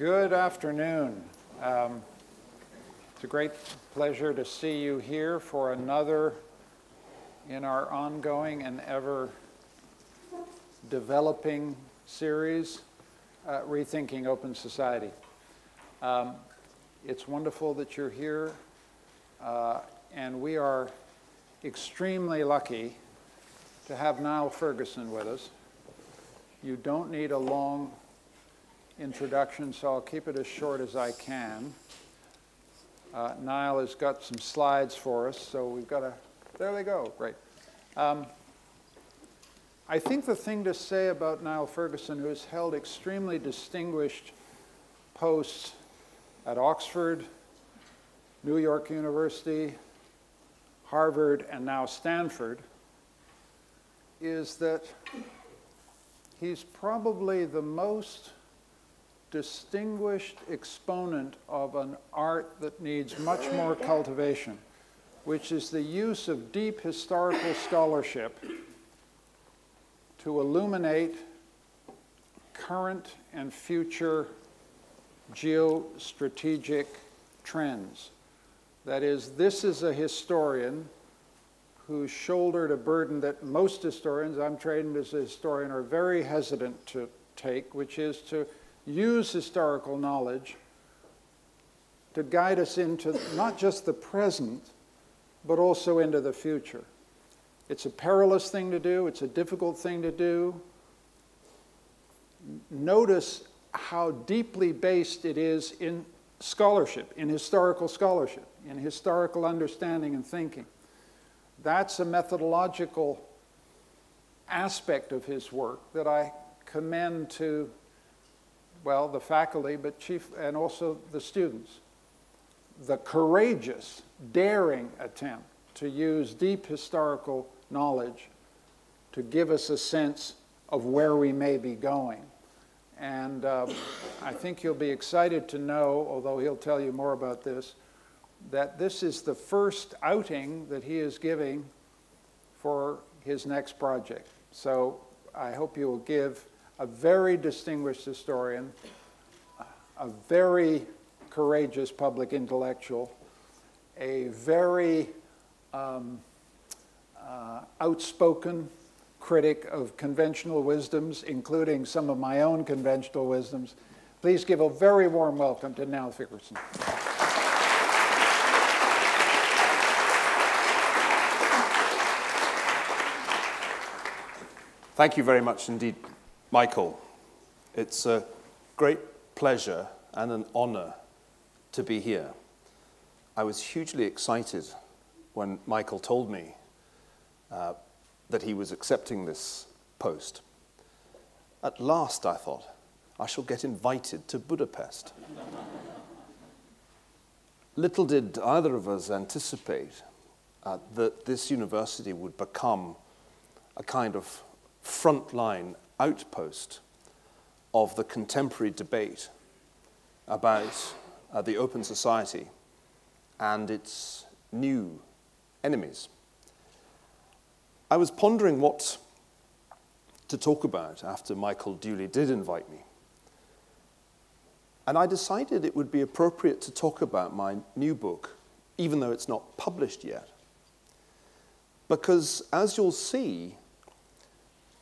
Good afternoon. It's a great pleasure to see you here for another in our ongoing and ever developing series, Rethinking Open Society. It's wonderful that you're here, and we are extremely lucky to have Niall Ferguson with us. You don't need a long introduction, so I'll keep it as short as I can. Niall has got some slides for us, so we've got a, there they go, great. I think the thing to say about Niall Ferguson, who has held extremely distinguished posts at Oxford, New York University, Harvard, and now Stanford, is that he's probably the most distinguished exponent of an art that needs much more cultivation, which is the use of deep historical scholarship to illuminate current and future geostrategic trends. That is, this is a historian who shouldered a burden that most historians, I'm trained as a historian, are very hesitant to take, which is to use historical knowledge to guide us into not just the present, but also into the future. It's a perilous thing to do. It's a difficult thing to do. Notice how deeply based it is in scholarship, in historical understanding and thinking. That's a methodological aspect of his work that I commend to, well, the faculty, but and also the students. The courageous, daring attempt to use deep historical knowledge to give us a sense of where we may be going. And I think you'll be excited to know, although he'll tell you more about this, that this is the first outing that he is giving for his next project. So I hope you will give a very distinguished historian, a very courageous public intellectual, a very outspoken critic of conventional wisdoms, including some of my own conventional wisdoms. Please give a very warm welcome to Niall Ferguson. Thank you very much indeed, Michael. It's a great pleasure and an honor to be here. I was hugely excited when Michael told me that he was accepting this post. At last, I thought, I shall get invited to Budapest. Little did either of us anticipate that this university would become a kind of frontline outpost of the contemporary debate about the open society and its new enemies. I was pondering what to talk about after Michael duly did invite me. And I decided it would be appropriate to talk about my new book, even though it's not published yet. Because, as you'll see,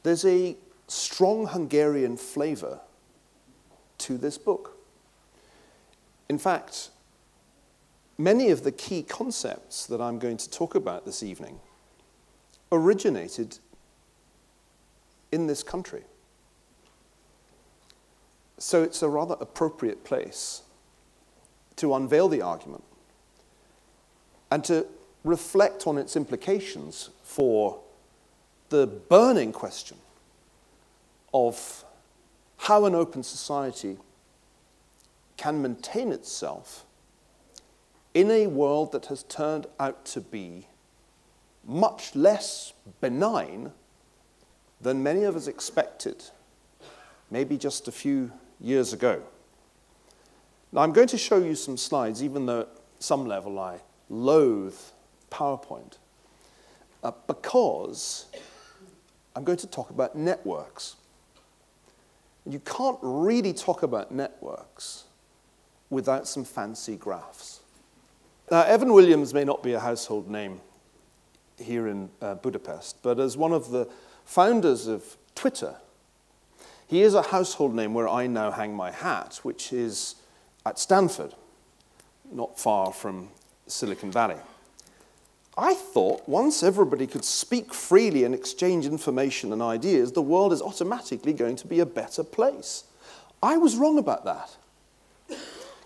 there's a strong Hungarian flavor to this book. In fact, many of the key concepts that I'm going to talk about this evening originated in this country. So it's a rather appropriate place to unveil the argument and to reflect on its implications for the burning question of how an open society can maintain itself in a world that has turned out to be much less benign than many of us expected, maybe just a few years ago. Now, I'm going to show you some slides, even though at some level I loathe PowerPoint, because I'm going to talk about networks. You can't really talk about networks without some fancy graphs. Now, Evan Williams may not be a household name here in Budapest, but as one of the founders of Twitter, he is a household name where I now hang my hat, which is at Stanford, not far from Silicon Valley. I thought once everybody could speak freely and exchange information and ideas, the world is automatically going to be a better place. I was wrong about that.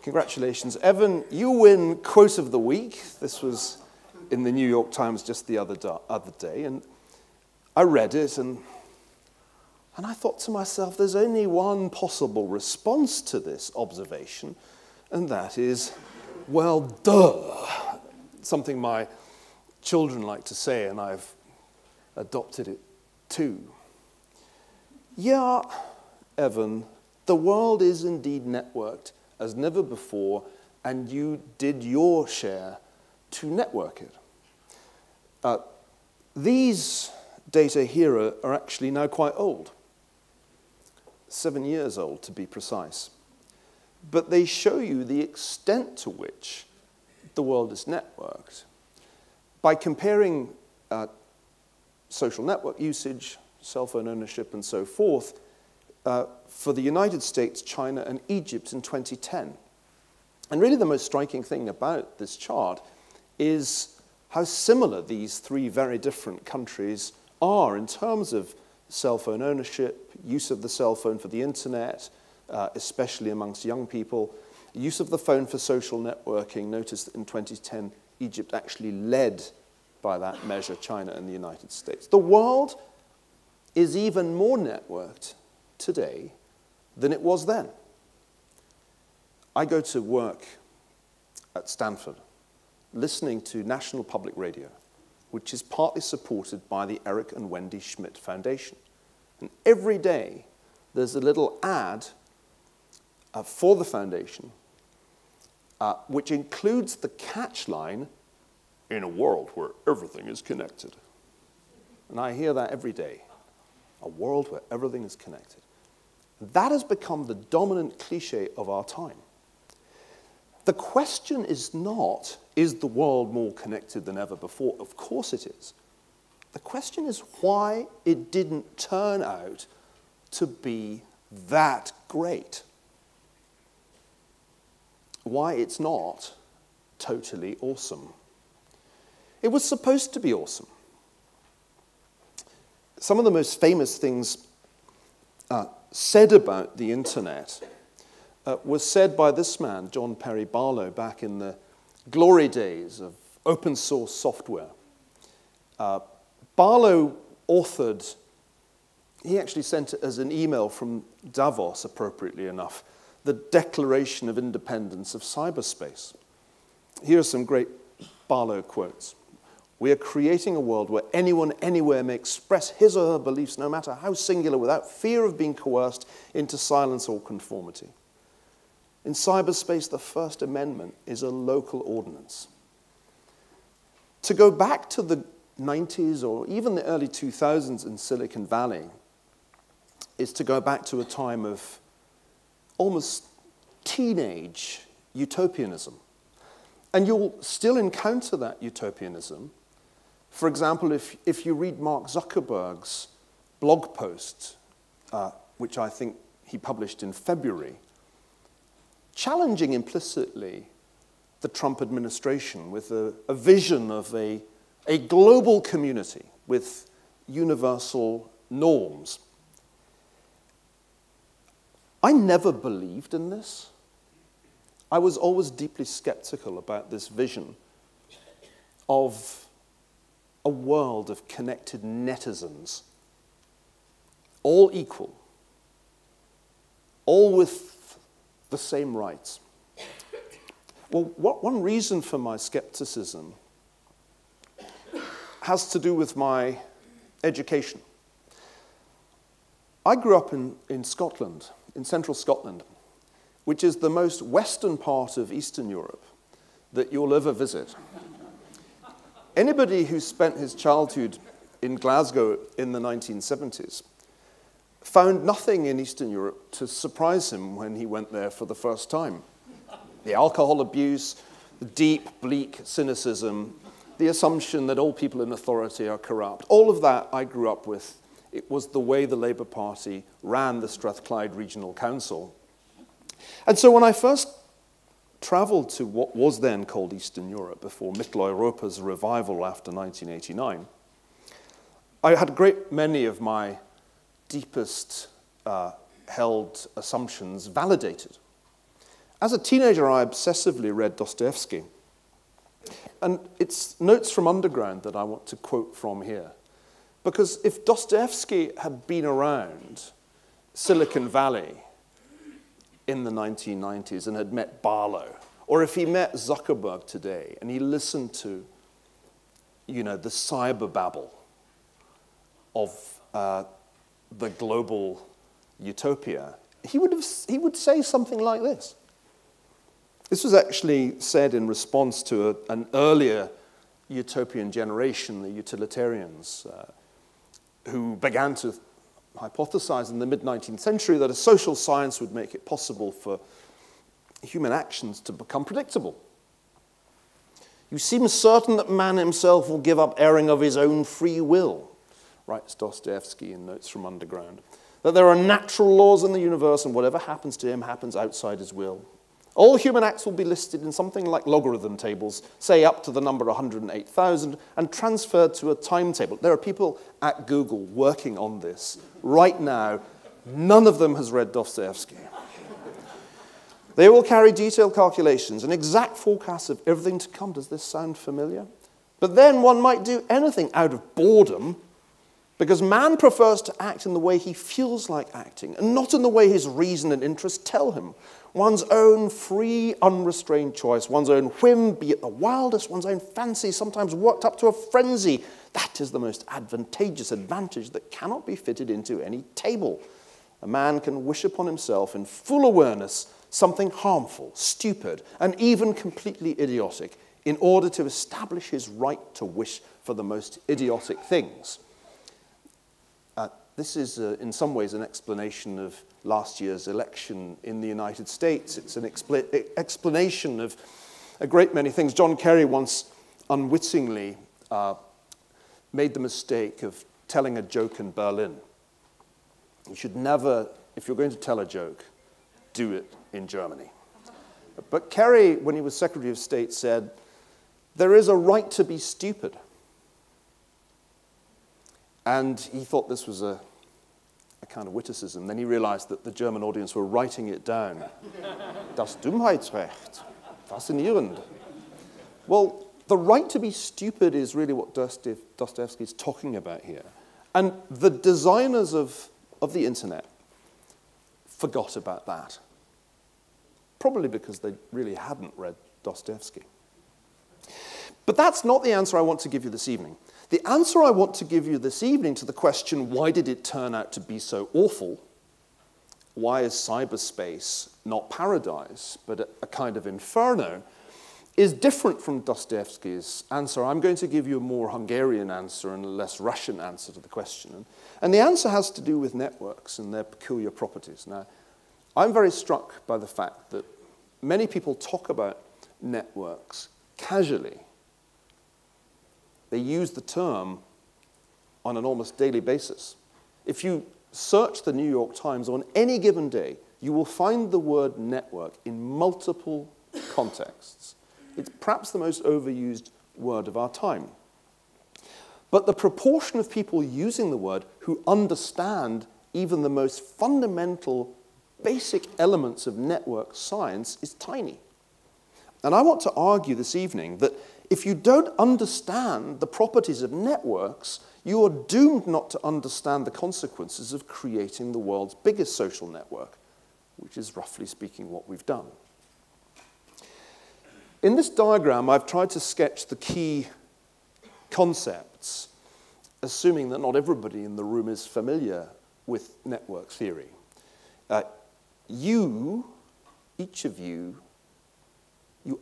Congratulations, Evan. You win Quote of the Week. This was in the New York Times just the other day, and I read it, and I thought to myself, there's only one possible response to this observation, and that is, well, duh. Something my children like to say, and I've adopted it too. Yeah, Evan, the world is indeed networked as never before, and you did your share to network it. These data here are actually now quite old, 7 years old to be precise. But they show you the extent to which the world is networked by comparing social network usage, cell phone ownership, and so forth for the United States, China, and Egypt in 2010. And really the most striking thing about this chart is how similar these three very different countries are in terms of cell phone ownership, use of the cell phone for the internet, especially amongst young people, use of the phone for social networking. Notice that in 2010, Egypt actually led by that measure China and the United States. The world is even more networked today than it was then. I go to work at Stanford listening to National Public Radio, which is partly supported by the Eric and Wendy Schmidt Foundation. And every day there's a little ad for the foundation which includes the catch line, "In a world where everything is connected." And I hear that every day. A world where everything is connected. That has become the dominant cliche of our time. The question is not, is the world more connected than ever before? Of course it is. The question is why it didn't turn out to be that great. Why it's not totally awesome. It was supposed to be awesome. Some of the most famous things said about the internet was said by this man, John Perry Barlow, back in the glory days of open source software. Barlow authored, he actually sent it as an email from Davos, appropriately enough, the Declaration of Independence of Cyberspace. Here are some great Barlow quotes. "We are creating a world where anyone anywhere may express his or her beliefs, no matter how singular, without fear of being coerced into silence or conformity. In cyberspace, the First Amendment is a local ordinance." To go back to the 90s or even the early 2000s in Silicon Valley is to go back to a time of almost teenage utopianism. And you'll still encounter that utopianism. For example, if you read Mark Zuckerberg's blog post, which I think he published in February, challenging implicitly the Trump administration with a vision of a global community with universal norms. I never believed in this. I was always deeply skeptical about this vision of a world of connected netizens, all equal, all with the same rights. Well, one reason for my skepticism has to do with my education. I grew up in Scotland, in central Scotland, which is the most western part of Eastern Europe that you'll ever visit. Anybody who spent his childhood in Glasgow in the 1970s found nothing in Eastern Europe to surprise him when he went there for the first time. The alcohol abuse, the deep, bleak cynicism, the assumption that all people in authority are corrupt. All of that I grew up with. It was the way the Labour Party ran the Strathclyde Regional Council. And so when I first travelled to what was then called Eastern Europe, before Mitteleuropa's revival after 1989, I had a great many of my deepest held assumptions validated. As a teenager, I obsessively read Dostoevsky. And it's Notes from Underground that I want to quote from here. Because if Dostoevsky had been around Silicon Valley in the 1990s and had met Barlow, or if he met Zuckerberg today and he listened to, the cyber babble of the global utopia, he would say something like this. This was actually said in response to an earlier utopian generation, the utilitarians, who began to hypothesize in the mid-19th century that a social science would make it possible for human actions to become predictable. You seem certain that man himself will give up erring of his own free will, writes Dostoevsky in Notes from Underground, that there are natural laws in the universe and whatever happens to him happens outside his will. All human acts will be listed in something like logarithm tables, say up to the number 108,000, and transferred to a timetable. There are people at Google working on this right now. None of them has read Dostoevsky. They will carry detailed calculations and exact forecasts of everything to come. Does this sound familiar? But then one might do anything out of boredom, because man prefers to act in the way he feels like acting, and not in the way his reason and interest tell him. One's own free, unrestrained choice, one's own whim, be it the wildest, one's own fancy, sometimes worked up to a frenzy. That is the most advantageous advantage that cannot be fitted into any table. A man can wish upon himself in full awareness something harmful, stupid, and even completely idiotic in order to establish his right to wish for the most idiotic things. This is, in some ways, an explanation of last year's election in the United States. It's an explanation of a great many things. John Kerry once unwittingly made the mistake of telling a joke in Berlin. You should never, if you're going to tell a joke, do it in Germany. But Kerry, when he was Secretary of State, said, "There is a right to be stupid." And he thought this was a kind of witticism. Then he realized that the German audience were writing it down. Das Dummheitsrecht. Faszinierend. Well, the right to be stupid is really what Dostoevsky is talking about here. And the designers of the internet forgot about that. Probably because they really hadn't read Dostoevsky. But that's not the answer I want to give you this evening. The answer I want to give you this evening to the question, why did it turn out to be so awful? Why is cyberspace not paradise, but a kind of inferno, is different from Dostoevsky's answer. I'm going to give you a more Hungarian answer and a less Russian answer to the question. And the answer has to do with networks and their peculiar properties. Now, I'm very struck by the fact that many people talk about networks casually. They use the term on an almost daily basis. If you search the New York Times on any given day, you will find the word network in multiple contexts. It's perhaps the most overused word of our time. But the proportion of people using the word who understand even the most fundamental, basic elements of network science is tiny. And I want to argue this evening that if you don't understand the properties of networks, you are doomed not to understand the consequences of creating the world's biggest social network, which is, roughly speaking, what we've done. In this diagram, I've tried to sketch the key concepts, assuming that not everybody in the room is familiar with network theory. Each of you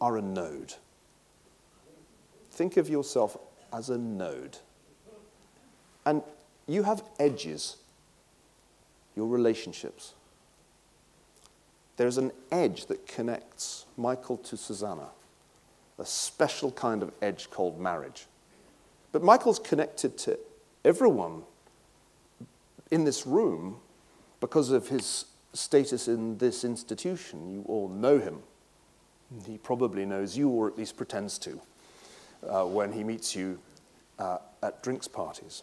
are a node. Think of yourself as a node. And you have edges, your relationships. there's an edge that connects Michael to Susanna, a special kind of edge called marriage. But Michael's connected to everyone in this room because of his status in this institution. You all know him. He probably knows you, or at least pretends to, when he meets you at drinks parties.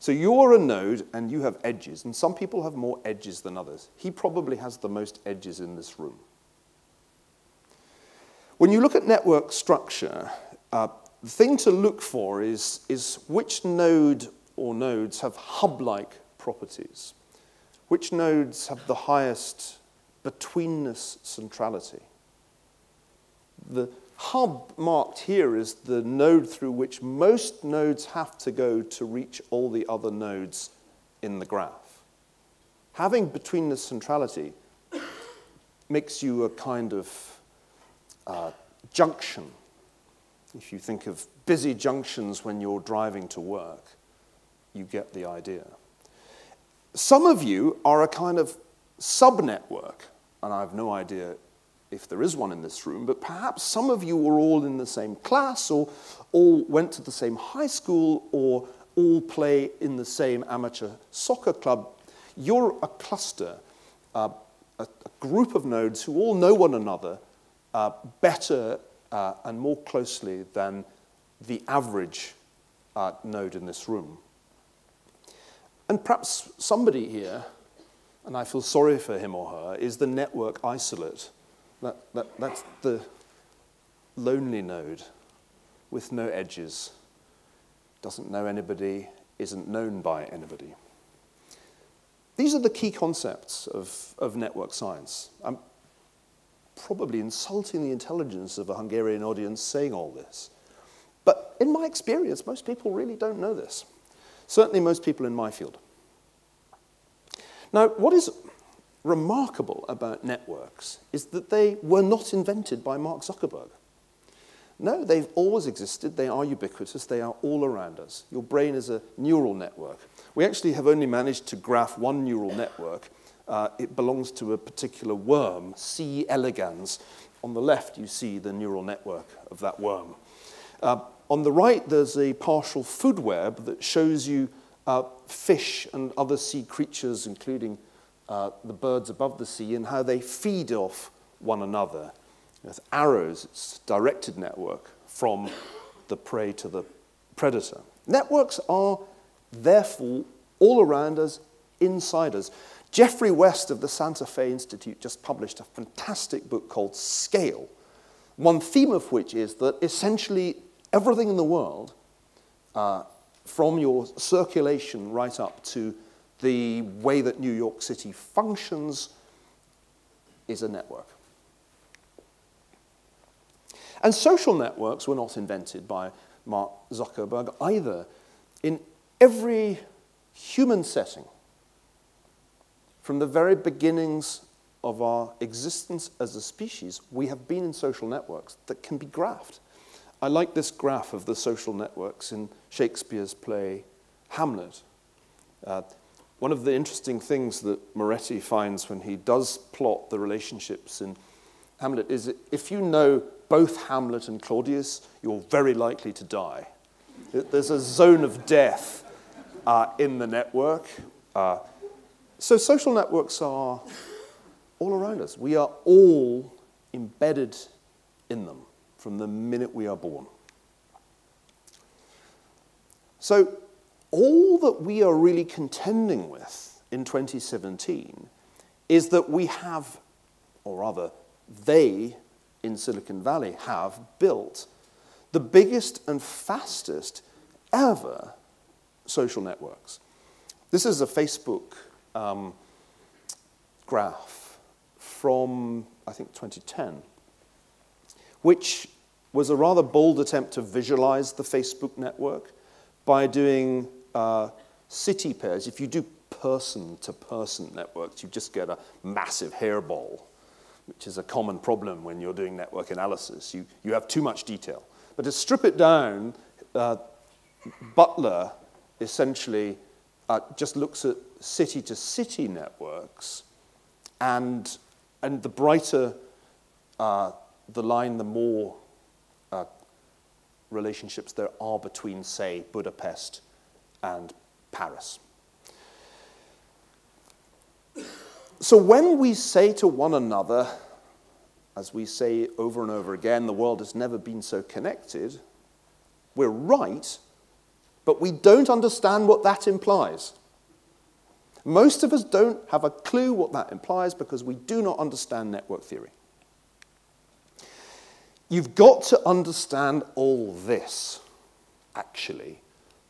So you're a node and you have edges, and some people have more edges than others. He probably has the most edges in this room. When you look at network structure, the thing to look for is which node or nodes have hub-like properties, which nodes have the highest betweenness centrality. The hub marked here is the node through which most nodes have to go to reach all the other nodes in the graph. Having betweenness centrality makes you a kind of junction. If you think of busy junctions when you're driving to work, you get the idea. Some of you are a kind of sub-network, and I have no idea if there is one in this room, but perhaps some of you were all in the same class, or all went to the same high school, or all play in the same amateur soccer club. You're a cluster, a group of nodes who all know one another better and more closely than the average node in this room. And perhaps somebody here, and I feel sorry for him or her, is the network isolate. That's the lonely node with no edges, doesn't know anybody, isn't known by anybody. These are the key concepts of network science. I'm probably insulting the intelligence of a Hungarian audience saying all this. But in my experience, most people really don't know this. Certainly most people in my field. Now, what is remarkable about networks is that they were not invented by Mark Zuckerberg. No, they've always existed. They are ubiquitous. They are all around us. Your brain is a neural network. We actually have only managed to graph one neural network. It belongs to a particular worm, C. elegans. On the left, you see the neural network of that worm. On the right, there's a partial food web that shows you fish and other sea creatures, including the birds above the sea, and how they feed off one another. With arrows, it's a directed network from the prey to the predator. Networks are, therefore, all around us, inside us. Jeffrey West of the Santa Fe Institute just published a fantastic book called Scale, one theme of which is that essentially everything in the world, from your circulation right up to the way that New York City functions, is a network. And social networks were not invented by Mark Zuckerberg either. In every human setting, from the very beginnings of our existence as a species, we have been in social networks that can be graphed. I like this graph of the social networks in Shakespeare's play Hamlet. One of the interesting things that Moretti finds when he does plot the relationships in Hamlet is that if you know both Hamlet and Claudius, you're very likely to die. There's a zone of death in the network. So social networks are all around us. We are all embedded in them from the minute we are born. So all that we are really contending with in 2017 is that we have, or rather, they in Silicon Valley have built the biggest and fastest ever social networks. This is a Facebook graph from, I think, 2010, which was a rather bold attempt to visualize the Facebook network by doing city pairs. If you do person-to-person networks, you just get a massive hairball, which is a common problem when you're doing network analysis. You have too much detail. But to strip it down, Butler essentially just looks at city-to-city networks and And the brighter the line, the more relationships there are between, say, Budapest and Paris. So when we say to one another, as we say over and over again, the world has never been so connected, we're right, but we don't understand what that implies. Most of us don't have a clue what that implies because we do not understand network theory. You've got to understand all this, actually,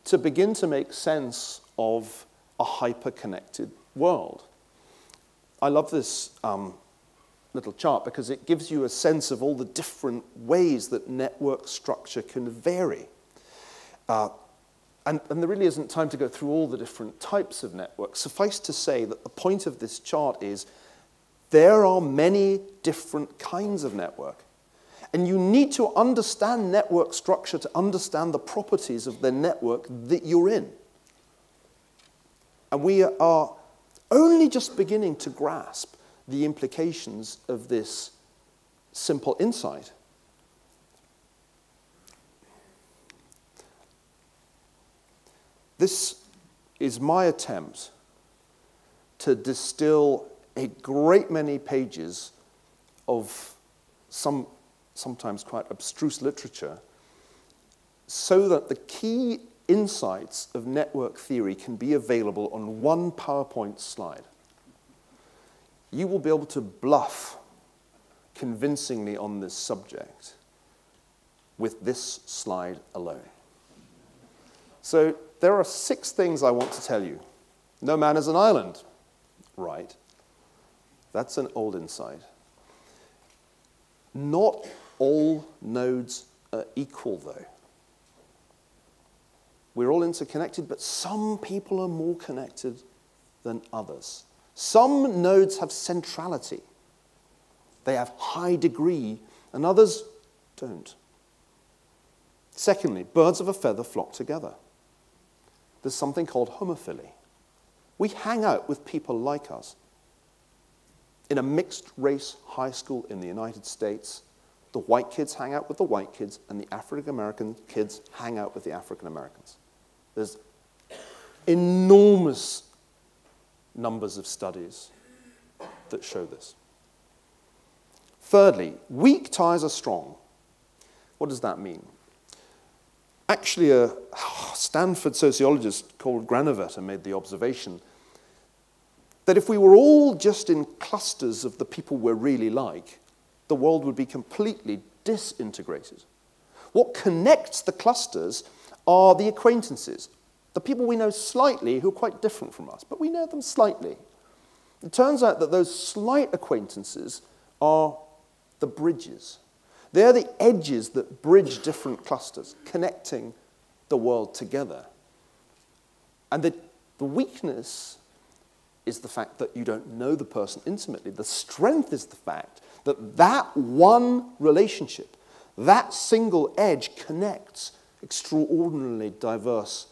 to begin to make sense of a hyper-connected world. I love this little chart because it gives you a sense of all the different ways that network structure can vary. And there really isn't time to go through all the different types of networks. Suffice to say that the point of this chart is there are many different kinds of network. And you need to understand network structure to understand the properties of the network that you're in. And we are only just beginning to grasp the implications of this simple insight. This is my attempt to distill a great many pages of sometimes quite abstruse literature so that the key insights of network theory can be available on one PowerPoint slide. You will be able to bluff convincingly on this subject with this slide alone. So there are 6 things I want to tell you. No man is an island. Right. That's an old insight. Not all nodes are equal, though. We're all interconnected, but some people are more connected than others. Some nodes have centrality. They have high degree, and others don't. Secondly, birds of a feather flock together. There's something called homophily. We hang out with people like us. In a mixed-race high school in the United States, the white kids hang out with the white kids, and the African-American kids hang out with the African-Americans. There's enormous numbers of studies that show this. Thirdly, weak ties are strong. What does that mean? Actually, a Stanford sociologist called Granovetter made the observation that if we were all just in clusters of the people we're really like, the world would be completely disintegrated. What connects the clusters are the acquaintances, the people we know slightly who are quite different from us, but we know them slightly. It turns out that those slight acquaintances are the bridges. They're the edges that bridge different clusters, connecting the world together. And the weakness is the fact that you don't know the person intimately. The strength is the fact that that one relationship, that single edge connects extraordinarily diverse,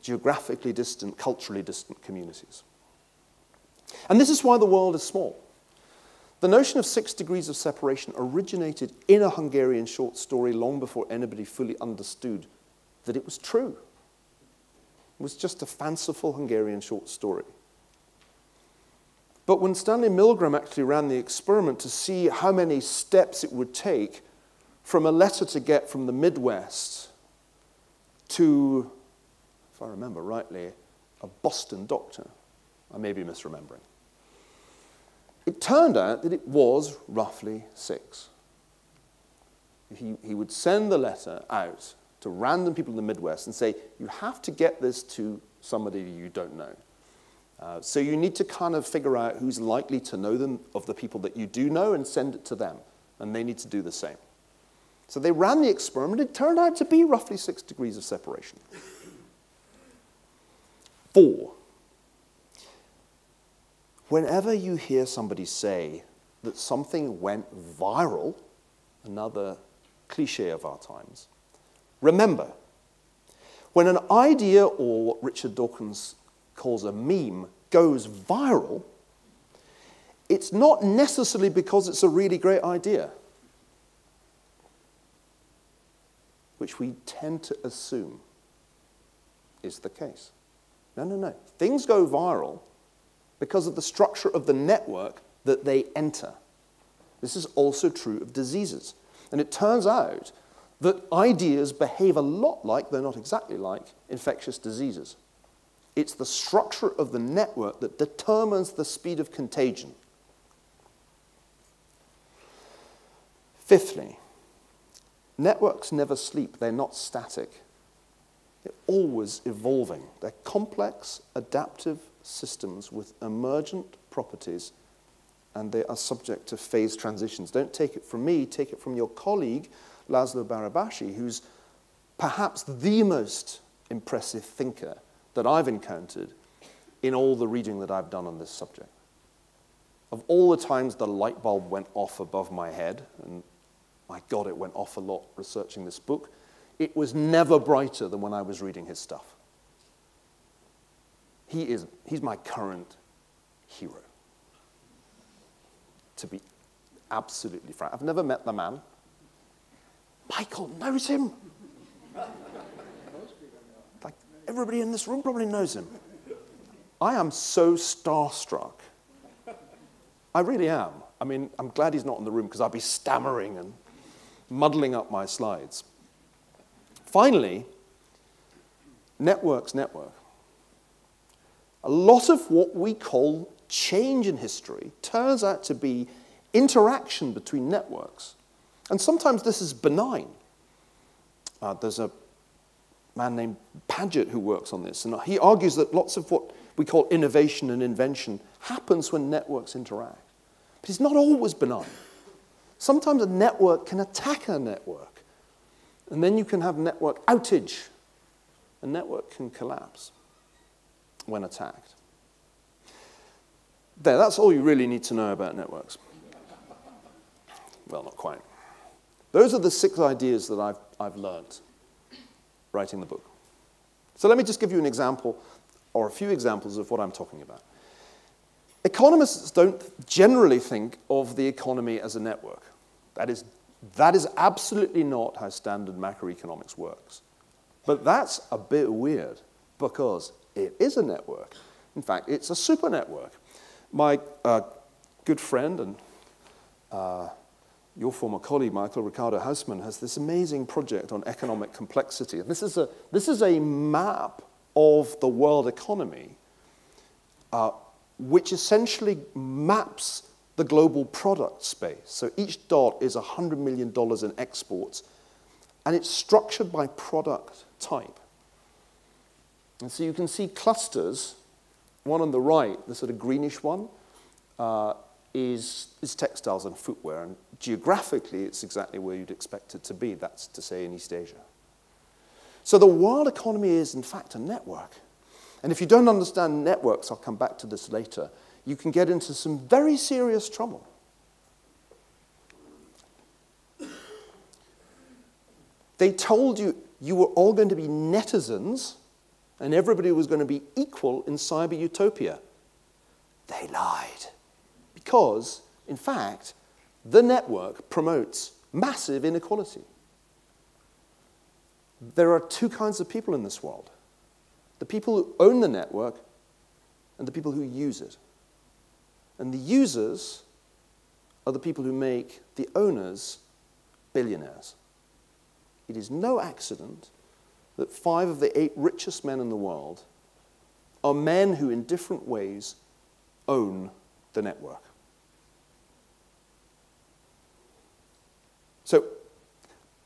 geographically distant, culturally distant communities. And this is why the world is small. The notion of 6 degrees of separation originated in a Hungarian short story long before anybody fully understood that it was true. It was just a fanciful Hungarian short story. But when Stanley Milgram actually ran the experiment to see how many steps it would take from a letter to get from the Midwest to, if I remember rightly, a Boston doctor, I may be misremembering, it turned out that it was roughly 6. He would send the letter out to random people in the Midwest and say, you have to get this to somebody you don't know. So you need to kind of figure out who's likely to know them of the people that you do know and send it to them. And they need to do the same. So they ran the experiment. It turned out to be roughly 6 degrees of separation. 4. Whenever you hear somebody say that something went viral, another cliche of our times, remember, when an idea, or what Richard Dawkins calls a meme, goes viral, it's not necessarily because it's a really great idea, which we tend to assume is the case. No, no, no. Things go viral because of the structure of the network that they enter. This is also true of diseases. And it turns out that ideas behave a lot like, though not exactly like, infectious diseases. It's the structure of the network that determines the speed of contagion. Fifthly, networks never sleep. They're not static. They're always evolving. They're complex, adaptive systems with emergent properties, and they are subject to phase transitions. Don't take it from me, take it from your colleague, Laszlo Barabashi, who's perhaps the most impressive thinker that I've encountered in all the reading that I've done on this subject. Of all the times the light bulb went off above my head, and my God, it went off a lot researching this book, it was never brighter than when I was reading his stuff. He's my current hero, to be absolutely frank. I've never met the man. Michael knows him. Like, everybody in this room probably knows him. I am so starstruck. I really am. I mean, I'm glad he's not in the room because I'll be stammering and muddling up my slides. Finally, networks network. A lot of what we call change in history turns out to be interaction between networks. And sometimes this is benign. There's a man named Paget who works on this, and he argues that lots of what we call innovation and invention happens when networks interact. But it's not always benign. Sometimes a network can attack a network, and then you can have network outage. A network can collapse when attacked. There, that's all you really need to know about networks. Well, not quite. Those are the 6 ideas that I've learned writing the book. So let me just give you an example, or a few examples of what I'm talking about. Economists don't generally think of the economy as a network. That is absolutely not how standard macroeconomics works. But that's a bit weird, because it is a network. In fact, it's a super network. My good friend and your former colleague, Michael Ricardo Hausmann, has this amazing project on economic complexity. And this is a map of the world economy, which essentially maps the global product space. So each dot is $100 million in exports, and it's structured by product type. And so you can see clusters. One on the right, the sort of greenish one, is textiles and footwear. And geographically, it's exactly where you'd expect it to be. That's to say in East Asia. So the world economy is, in fact, a network. And if you don't understand networks, I'll come back to this later, you can get into some very serious trouble. They told you you were all going to be netizens, and everybody was going to be equal in cyber utopia. They lied. Because, in fact, the network promotes massive inequality. There are 2 kinds of people in this world. The people who own the network and the people who use it. And the users are the people who make the owners billionaires. It is no accident that 5 of the 8 richest men in the world are men who in different ways own the network. So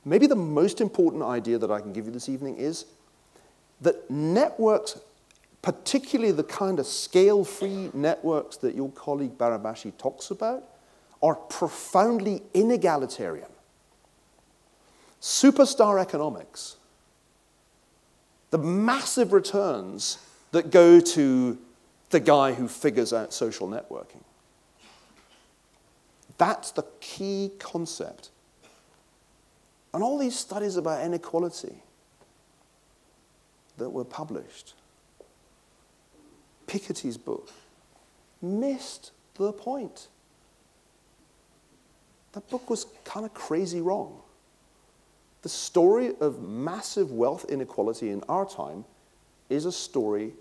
maybe the most important idea that I can give you this evening is that networks, particularly the kind of scale-free networks that your colleague Barabashi talks about, are profoundly inegalitarian. Superstar economics, the massive returns that go to the guy who figures out social networking. That's the key concept. And all these studies about inequality that were published, Piketty's book, missed the point. That book was kind of crazy wrong. The story of massive wealth inequality in our time is a story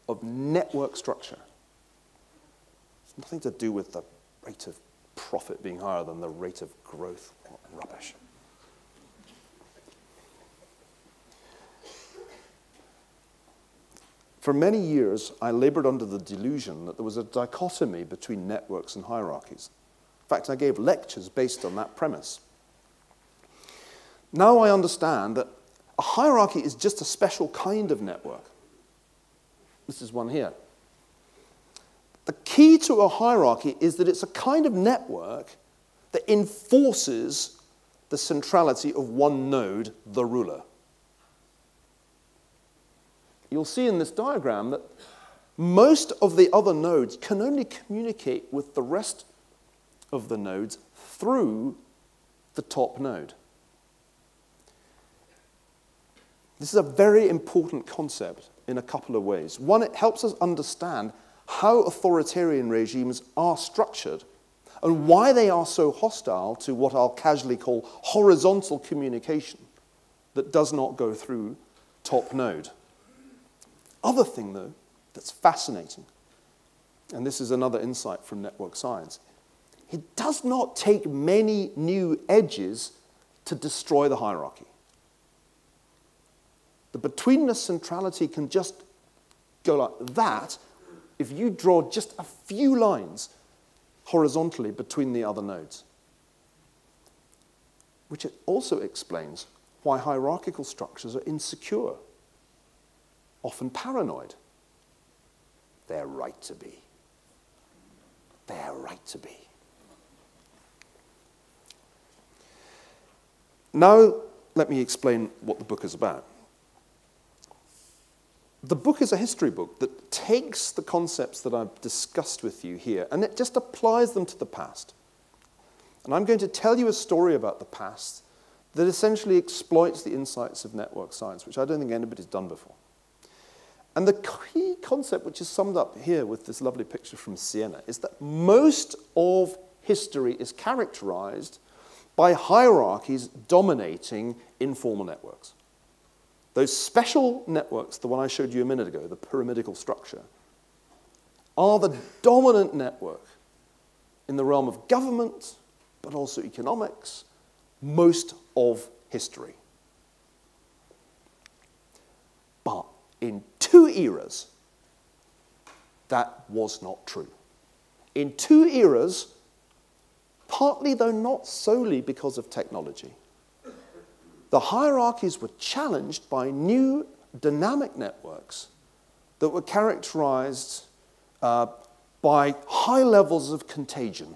of network structure. It's nothing to do with the rate of profit being higher than the rate of growth. What rubbish. For many years, I labored under the delusion that there was a dichotomy between networks and hierarchies. In fact, I gave lectures based on that premise. Now I understand that a hierarchy is just a special kind of network. This is one here. The key to a hierarchy is that it's a kind of network that enforces the centrality of one node, the ruler. You'll see in this diagram that most of the other nodes can only communicate with the rest of the nodes through the top node. This is a very important concept in a couple of ways. One, it helps us understand how authoritarian regimes are structured and why they are so hostile to what I'll casually call horizontal communication that does not go through top node. Other thing, though, that's fascinating, and this is another insight from network science, it does not take many new edges to destroy the hierarchy. The betweenness centrality can just go like that if you draw just a few lines horizontally between the other nodes. Which it also explains why hierarchical structures are insecure, often paranoid. They're right to be. They're right to be. Now, let me explain what the book is about. The book is a history book that takes the concepts that I've discussed with you here and it just applies them to the past. And I'm going to tell you a story about the past that essentially exploits the insights of network science, which I don't think anybody's done before. And the key concept, which is summed up here with this lovely picture from Siena, is that most of history is characterized by hierarchies dominating informal networks. Those special networks, the one I showed you a minute ago, the pyramidal structure, are the dominant network in the realm of government, but also economics, most of history. But in two eras, that was not true. In two eras, partly though not solely because of technology, the hierarchies were challenged by new dynamic networks that were characterized by high levels of contagion.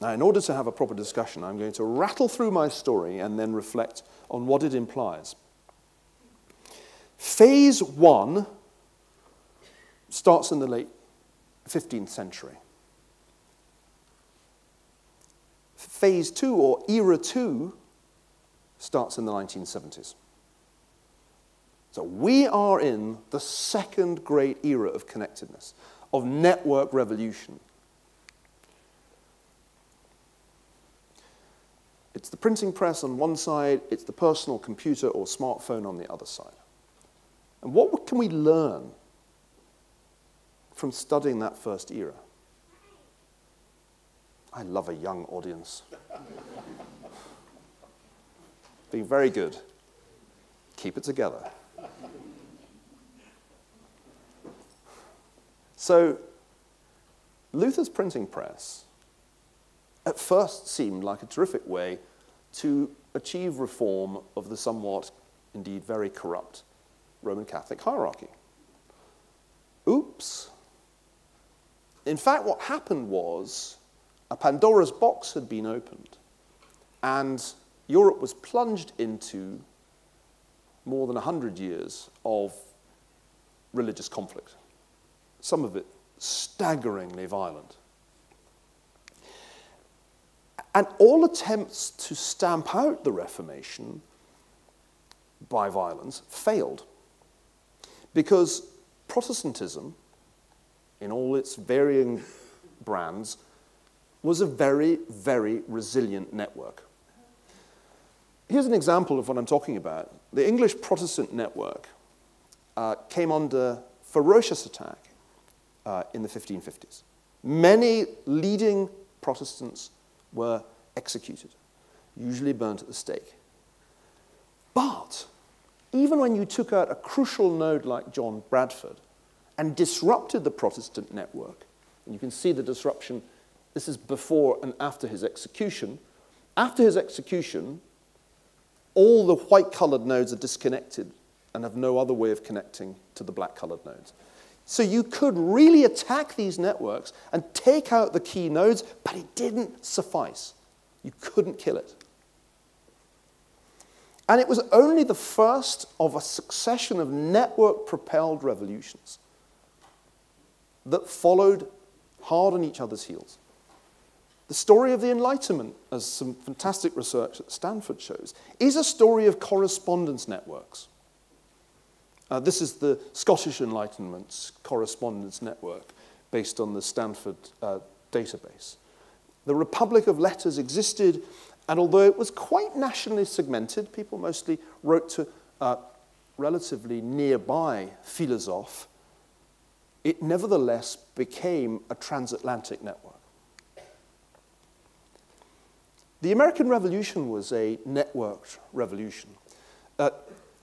Now, in order to have a proper discussion, I'm going to rattle through my story and then reflect on what it implies. Phase one starts in the late 15th century. Phase two, or era two, starts in the 1970s. So we are in the second great era of connectedness, of network revolution. It's the printing press on one side, it's the personal computer or smartphone on the other side. And what can we learn from studying that first era? I love a young audience. Being very good. Keep it together. So, Luther's printing press at first seemed like a terrific way to achieve reform of the somewhat, indeed very corrupt, Roman Catholic hierarchy. Oops. In fact, what happened was a Pandora's box had been opened, and Europe was plunged into more than 100 years of religious conflict, some of it staggeringly violent. And all attempts to stamp out the Reformation by violence failed, because Protestantism in all its varying brands, was a very, very resilient network. Here's an example of what I'm talking about. The English Protestant network came under ferocious attack in the 1550s. Many leading Protestants were executed, usually burnt at the stake. But even when you took out a crucial node like John Bradford and disrupted the Protestant network, and you can see the disruption, this is before and after his execution. After his execution, all the white-colored nodes are disconnected and have no other way of connecting to the black-colored nodes. So you could really attack these networks and take out the key nodes, but it didn't suffice. You couldn't kill it. And it was only the first of a succession of network-propelled revolutions that followed hard on each other's heels. The story of the Enlightenment, as some fantastic research at Stanford shows, is a story of correspondence networks. This is the Scottish Enlightenment's correspondence network based on the Stanford database. The Republic of Letters existed, and although it was quite nationally segmented, people mostly wrote to relatively nearby philosophes, it nevertheless became a transatlantic network. The American Revolution was a networked revolution.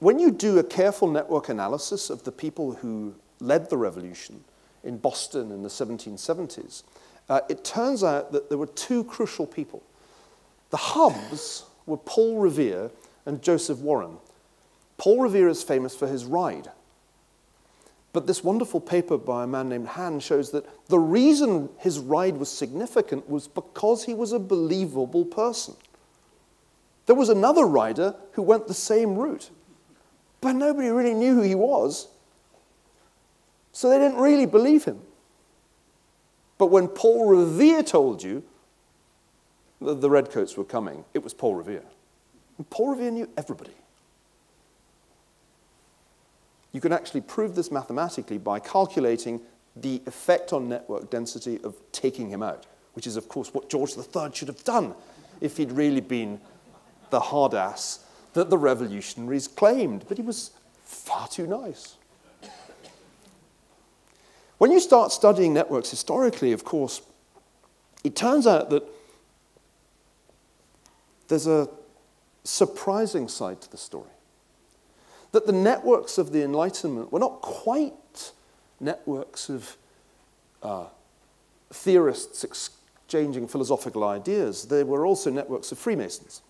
When you do a careful network analysis of the people who led the revolution in Boston in the 1770s, it turns out that there were two crucial people. The hubs were Paul Revere and Joseph Warren. Paul Revere is famous for his ride. But this wonderful paper by a man named Han shows that the reason his ride was significant was because he was a believable person. There was another rider who went the same route, but nobody really knew who he was, so they didn't really believe him. But when Paul Revere told you that the redcoats were coming, it was Paul Revere. And Paul Revere knew everybody. You can actually prove this mathematically by calculating the effect on network density of taking him out, which is, of course, what George III should have done if he'd really been the hard ass that the revolutionaries claimed. But he was far too nice. When you start studying networks historically, of course, it turns out that there's a surprising side to the story. That the networks of the Enlightenment were not quite networks of theorists exchanging philosophical ideas. They were also networks of Freemasons.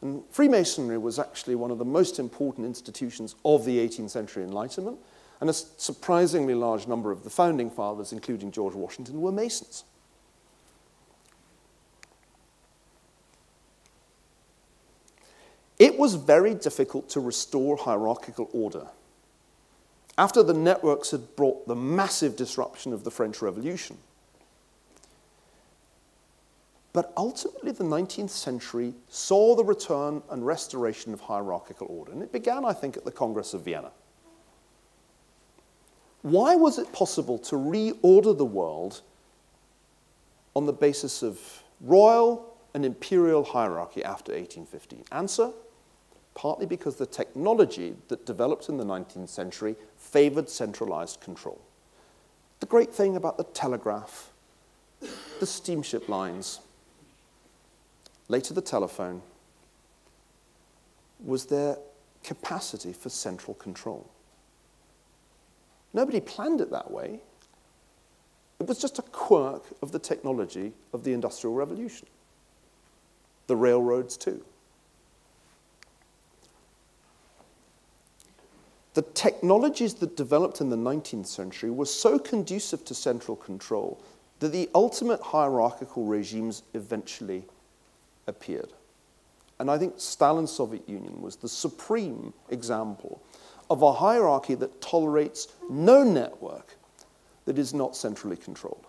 And Freemasonry was actually one of the most important institutions of the 18th century Enlightenment, and a surprisingly large number of the founding fathers, including George Washington, were Masons. It was very difficult to restore hierarchical order. After the networks had brought the massive disruption of the French Revolution. But ultimately, the 19th century saw the return and restoration of hierarchical order. And it began, I think, at the Congress of Vienna. Why was it possible to reorder the world on the basis of royal and imperial hierarchy after 1815? Answer: partly because the technology that developed in the 19th century favored centralized control. The great thing about the telegraph, the steamship lines, later the telephone, was their capacity for central control. Nobody planned it that way. It was just a quirk of the technology of the Industrial Revolution. The railroads, too. The technologies that developed in the 19th century were so conducive to central control that the ultimate hierarchical regimes eventually appeared. And I think Stalin's Soviet Union was the supreme example of a hierarchy that tolerates no network that is not centrally controlled.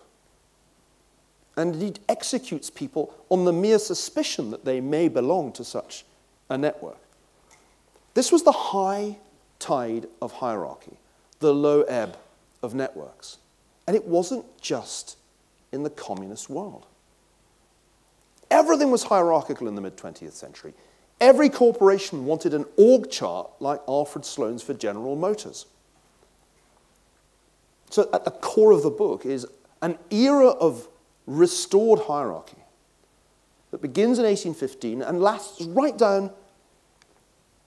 And indeed executes people on the mere suspicion that they may belong to such a network. This was the high tide of hierarchy, the low ebb of networks. And it wasn't just in the communist world. Everything was hierarchical in the mid-20th century. Every corporation wanted an org chart like Alfred Sloan's for General Motors. So at the core of the book is an era of restored hierarchy that begins in 1815 and lasts right down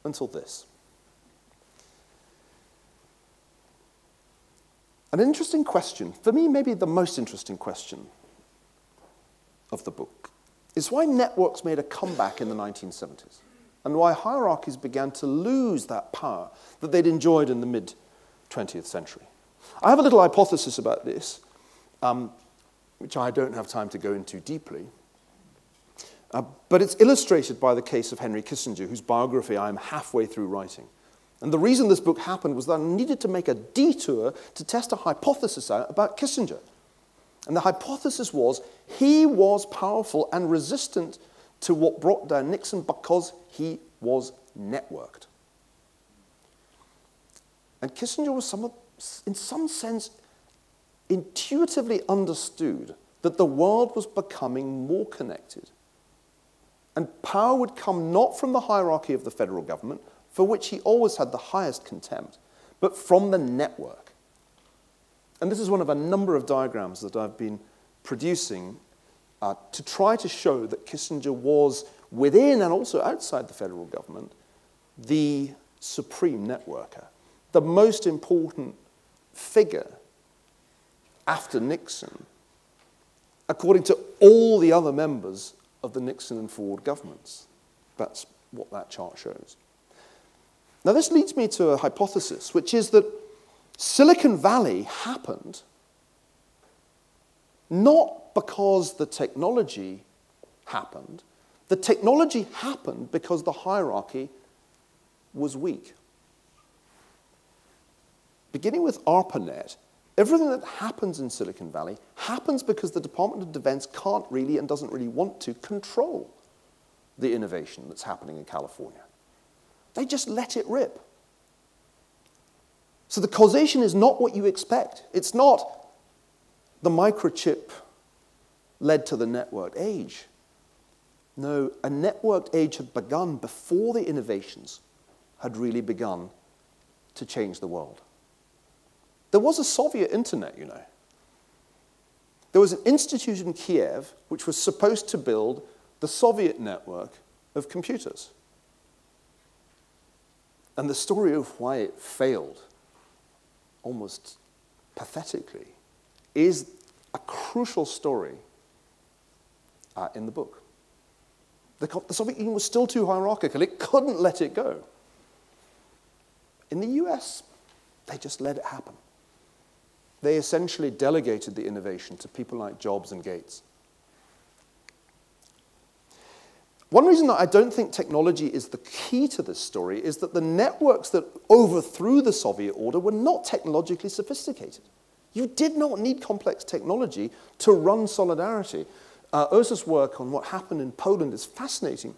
until this. An interesting question, for me maybe the most interesting question of the book, is why networks made a comeback in the 1970s and why hierarchies began to lose that power that they'd enjoyed in the mid-20th century. I have a little hypothesis about this, which I don't have time to go into deeply, but it's illustrated by the case of Henry Kissinger, whose biography I'm halfway through writing. And the reason this book happened was that I needed to make a detour to test a hypothesis out about Kissinger. And the hypothesis was he was powerful and resistant to what brought down Nixon because he was networked. And Kissinger was in some sense intuitively understood that the world was becoming more connected. And power would come not from the hierarchy of the federal government, for which he always had the highest contempt, but from the network. And this is one of a number of diagrams that I've been producing to try to show that Kissinger was within and also outside the federal government the supreme networker, the most important figure after Nixon, according to all the other members of the Nixon and Ford governments. That's what that chart shows. Now this leads me to a hypothesis, which is that Silicon Valley happened not because the technology happened. The technology happened because the hierarchy was weak. Beginning with ARPANET, everything that happens in Silicon Valley happens because the Department of Defense can't really and doesn't really want to control the innovation that's happening in California. They just let it rip. So the causation is not what you expect. It's not the microchip led to the networked age. No, a networked age had begun before the innovations had really begun to change the world. There was a Soviet internet, you know. There was an institute in Kiev which was supposed to build the Soviet network of computers. And the story of why it failed, almost pathetically, is a crucial story in the book. The Soviet Union was still too hierarchical. It couldn't let it go. In the US, they just let it happen. They essentially delegated the innovation to people like Jobs and Gates. One reason that I don't think technology is the key to this story is that the networks that overthrew the Soviet order were not technologically sophisticated. You did not need complex technology to run solidarity. Oza's work on what happened in Poland is fascinating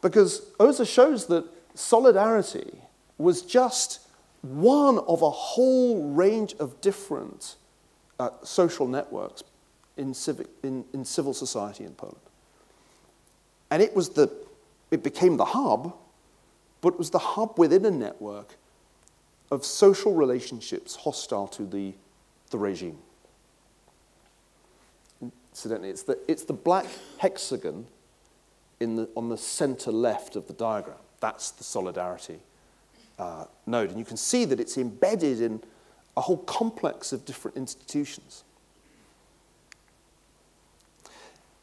because Oza shows that solidarity was just one of a whole range of different social networks in civil society in Poland. And it became the hub, but it was the hub within a network of social relationships hostile to the regime. Incidentally, it's the black hexagon on the center left of the diagram. That's the solidarity node. And you can see that it's embedded in a whole complex of different institutions.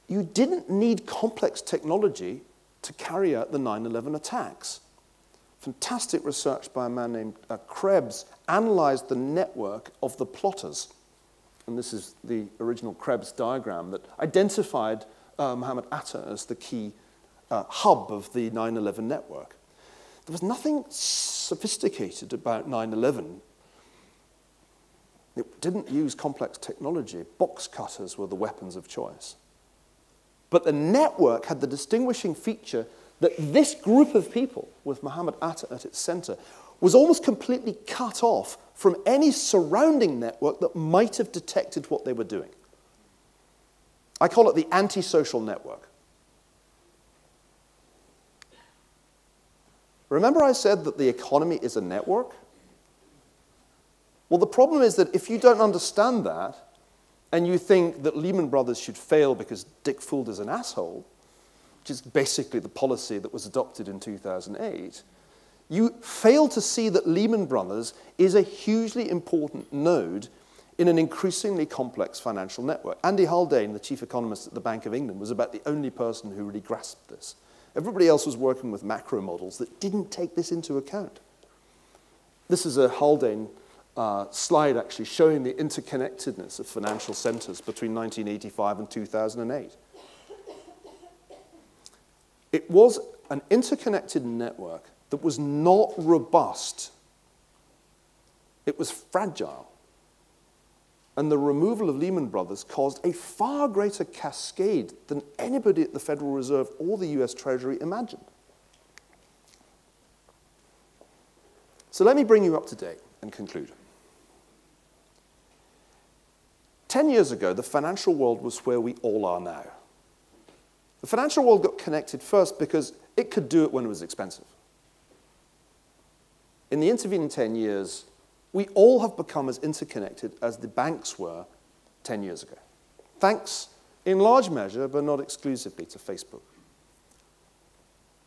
You didn't need complex technology to carry out the 9/11 attacks. Fantastic research by a man named Krebs analyzed the network of the plotters. And this is the original Krebs diagram that identified Mohammed Atta as the key hub of the 9/11 network. There was nothing sophisticated about 9/11. It didn't use complex technology. Box cutters were the weapons of choice. But the network had the distinguishing feature that this group of people, with Mohammed Atta at its center, was almost completely cut off from any surrounding network that might have detected what they were doing. I call it the antisocial network. Remember I said that the economy is a network? Well, the problem is that if you don't understand that, and you think that Lehman Brothers should fail because Dick Fould is an asshole, which is basically the policy that was adopted in 2008, you fail to see that Lehman Brothers is a hugely important node in an increasingly complex financial network. Andy Haldane, the chief economist at the Bank of England, was about the only person who really grasped this. Everybody else was working with macro models that didn't take this into account. This is a Haldane slide actually showing the interconnectedness of financial centers between 1985 and 2008. It was an interconnected network that was not robust. It was fragile. And the removal of Lehman Brothers caused a far greater cascade than anybody at the Federal Reserve or the US Treasury imagined. So let me bring you up to date and conclude. 10 years ago, the financial world was where we all are now. The financial world got connected first because it could do it when it was expensive. In the intervening 10 years, we all have become as interconnected as the banks were 10 years ago. Thanks, in large measure, but not exclusively, to Facebook.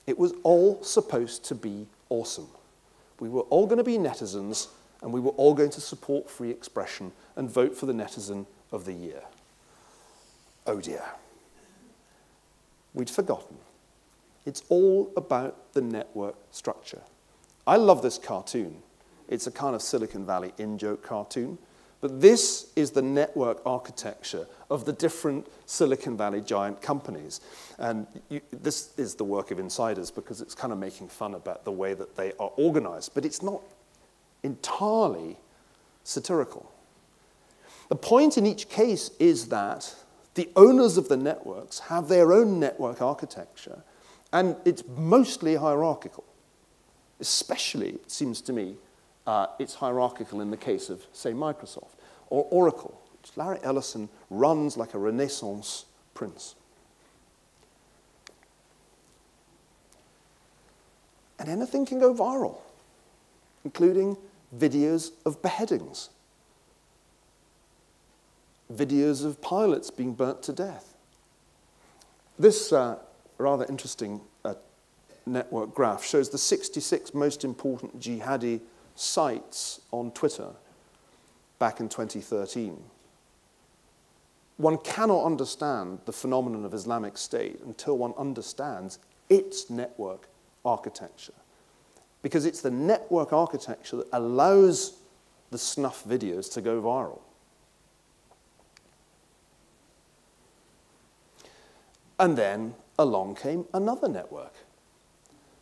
It was all supposed to be awesome. We were all going to be netizens, and we were all going to support free expression and vote for the netizen of the year. Oh dear. We'd forgotten. It's all about the network structure. I love this cartoon. It's a kind of Silicon Valley in-joke cartoon. But this is the network architecture of the different Silicon Valley giant companies. And this is the work of insiders because it's kind of making fun about the way that they are organized. But it's not entirely satirical. The point in each case is that the owners of the networks have their own network architecture, and it's mostly hierarchical. Especially, it seems to me, it's hierarchical in the case of, say, Microsoft or Oracle, which Larry Ellison runs like a Renaissance prince. And anything can go viral, including videos of beheadings, videos of pilots being burnt to death. This rather interesting network graph shows the 66 most important jihadi sites on Twitter back in 2013. One cannot understand the phenomenon of Islamic State until one understands its network architecture. Because it's the network architecture that allows the snuff videos to go viral. And then along came another network,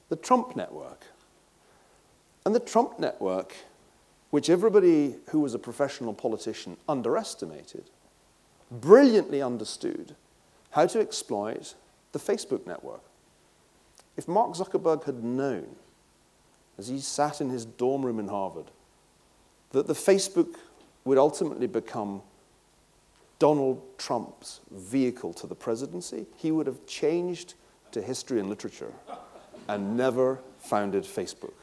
the Trump network. And the Trump network, which everybody who was a professional politician underestimated, brilliantly understood how to exploit the Facebook network. If Mark Zuckerberg had known, as he sat in his dorm room in Harvard, that the Facebook would ultimately become Donald Trump's vehicle to the presidency, he would have changed to history and literature and never founded Facebook.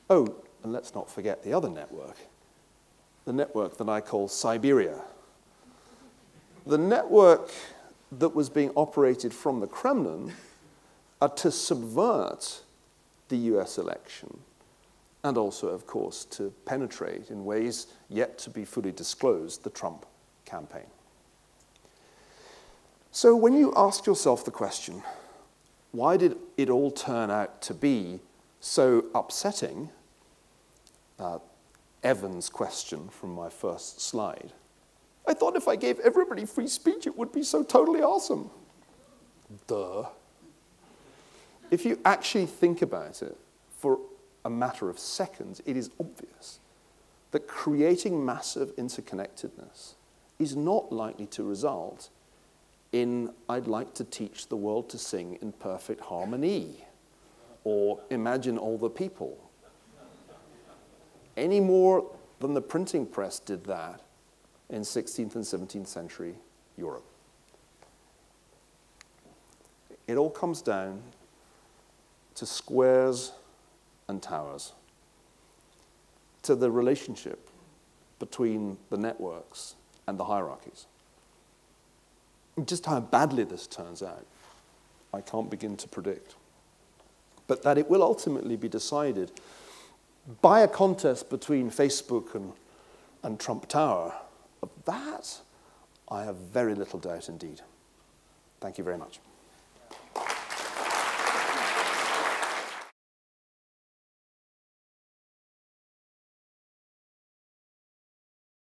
Oh, and let's not forget the other network, the network that I call Siberia. The network that was being operated from the Kremlin to subvert the US election, and also, of course, to penetrate in ways yet to be fully disclosed the Trump campaign. So when you ask yourself the question, why did it all turn out to be so upsetting, Evan's question from my first slide, I thought if I gave everybody free speech, it would be so totally awesome. Duh. If you actually think about it for a matter of seconds, it is obvious that creating massive interconnectedness is not likely to result in I'd like to teach the world to sing in perfect harmony. or imagine all the people, any more than the printing press did that in 16th and 17th century Europe. It all comes down to squares and towers, to the relationship between the networks and the hierarchies. Just how badly this turns out, I can't begin to predict. But that it will ultimately be decided by a contest between Facebook and Trump Tower, of that I have very little doubt indeed. Thank you very much.